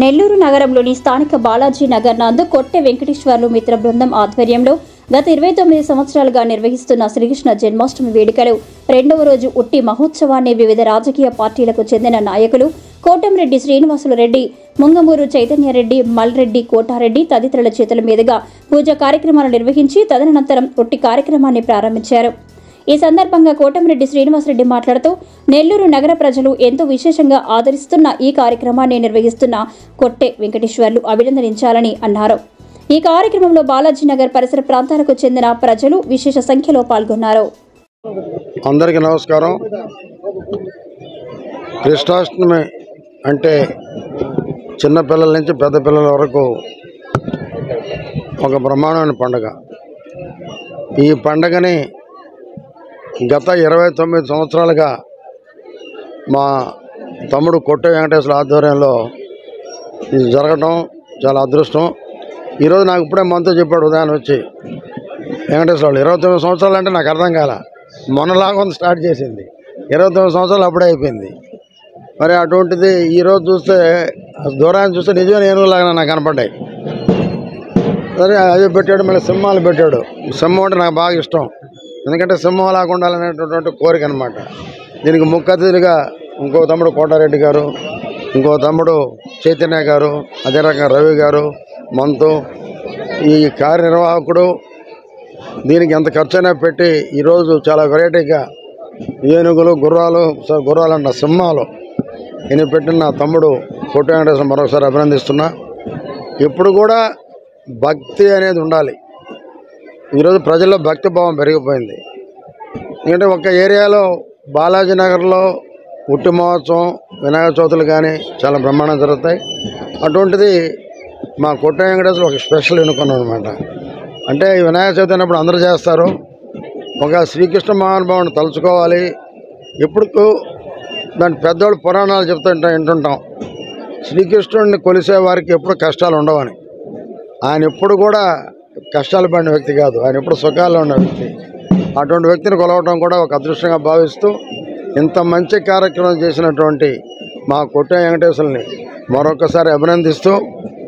నెల్లూరు నగరంలోని స్థానిక బాలాజీ నగర్ నందు కొట్టె వెంకటేశ్వర్లు మిత్ర బృందం ఆధ్వర్యంలో గత 29 సంవత్సరాలుగా నిర్వహిస్తున్న శ్రీకృష్ణ జన్మాష్టమి వేడుకలు రెండవ రోజు ఉట్టి మహోత్సవాన్ని వివిధ రాజకీయ పార్టీలకు చెందిన నాయకులు కోటంరెడ్డి శ్రీనివాసులు రెడ్డి, ముంగమూరు చైతన్యరెడ్డి, మల్రెడ్డి, కోటారెడ్డి తదితరుల చేతుల మీదుగా పూజా కార్యక్రమాలు నిర్వహించి తదనంతరం ఉట్టి కార్యక్రమాన్ని ప్రారంభించారు. ఈ సందర్భంగా కోటంరెడ్డి శ్రీనివాసరెడ్డి మాట్లాడుతూ నెల్లూరు నగర ప్రజలు ఎంతో విశేషంగా ఆదరిస్తున్న ఈ కార్యక్రమాన్ని నిర్వహిస్తున్న కొట్టె వెంకటేశ్వర్లు అభినందించాలని అన్నారు. ఈ కార్యక్రమంలో బాలాజీ నగర్ పరిసర ప్రాంతాలకు చెందిన ప్రజలు విశేష సంఖ్యలో పాల్గొన్నారు. అందరికీ నమస్కారం. కృష్ణాష్టమి అంటే చిన్నపిల్లల నుంచి పెద్ద పిల్లల వరకు ఒక బ్రహ్మాండమైన పండుగ. ఈ పండుగని గత 29 సంవత్సరాలుగా మా తమ్ముడు కొట్టె వెంకటేశ్వర ఆధ్వర్యంలో ఇది జరగడం చాలా అదృష్టం. ఈరోజు నాకు ఇప్పుడే మనతో చెప్పాడు ఉదయాన్ని వచ్చి వెంకటేశ్వరరావు 29 సంవత్సరాలు అంటే నాకు అర్థం కాల. మొన్నలాగా స్టార్ట్ చేసింది 29 సంవత్సరాలు అప్పుడే అయిపోయింది. మరి అటువంటిది ఈరోజు చూస్తే దూరాన్ని చూస్తే నిజమైన ఏనుగులాగా నాకు కనపడ్డాయి. సరే అదే పెట్టాడు, మళ్ళీ సింహాలు పెట్టాడు. సింహం అంటే నాకు బాగా ఇష్టం, ఎందుకంటే సింహం లాగా ఉండాలనేటటువంటి కోరిక అనమాట. దీనికి ముఖ్య అతిథులుగా ఇంకో తమ్ముడు కోటారెడ్డి గారు, ఇంకో తమ్ముడు చైతన్య గారు, అదే రకంగా రవి గారు, మంతు, ఈ కార్యనిర్వాహకుడు దీనికి ఎంత ఖర్చైనా పెట్టి ఈరోజు చాలా వెరైటీగా ఏనుగులు, గుర్రాలు అన్న సింహాలు ఈయన పెట్టిన నా తమ్ముడు కొట్టె వెంకటేశ్వర మరొకసారి అభినందిస్తున్నా. ఇప్పుడు కూడా భక్తి అనేది ఉండాలి. ఈరోజు ప్రజల్లో భక్తి భావం పెరిగిపోయింది. ఎందుకంటే ఒక ఏరియాలో బాలాజీ నగర్లో ఉట్టి మహోత్సవం, వినాయక చవితులు కానీ చాలా బ్రహ్మాండంగా జరుగుతాయి. అటువంటిది మా కొట్టె వెంకటేశ్వర ఒక స్పెషల్ ఎన్నుకున్నాం అనమాట. అంటే ఈ వినాయక చవితి అన్నప్పుడు అందరూ చేస్తారు. ఒక శ్రీకృష్ణ మహానుభావుని తలుచుకోవాలి. ఎప్పుడు దాని పెద్దవాళ్ళు పురాణాలు వింటుంటాం, శ్రీకృష్ణుడిని కొలిసే వారికి ఎప్పుడు కష్టాలు ఉండవని. ఆయన ఎప్పుడు కూడా కష్టాలు పడిన వ్యక్తి కాదు, ఆయన ఎప్పుడు సుఖాల్లో ఉన్న వ్యక్తి. అటువంటి వ్యక్తిని కొలవడం కూడా ఒక అదృష్టంగా భావిస్తూ ఇంత మంచి కార్యక్రమం చేసినటువంటి మా కొట్టె వెంకటేశ్వరుని మరొకసారి అభినందిస్తూ,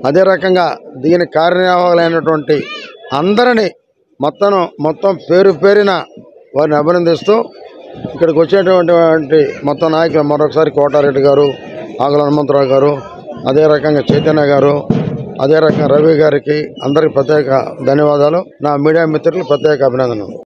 అదే రకంగా దీని కార్యనిర్వాహకులైనటువంటి అందరినీ మొత్తం పేరు పేరిన వారిని అభినందిస్తూ ఇక్కడికి వచ్చేటువంటి మొత్తం నాయకులు మరొకసారి కోటారెడ్డి గారు, ఆకుల హనుమంతరావు గారు, అదే రకంగా చైతన్య గారు, అదే రకంగా రవి గారికి అందరికీ ప్రత్యేక ధన్యవాదాలు. నా మీడియా మిత్రులకు ప్రత్యేక అభినందనలు.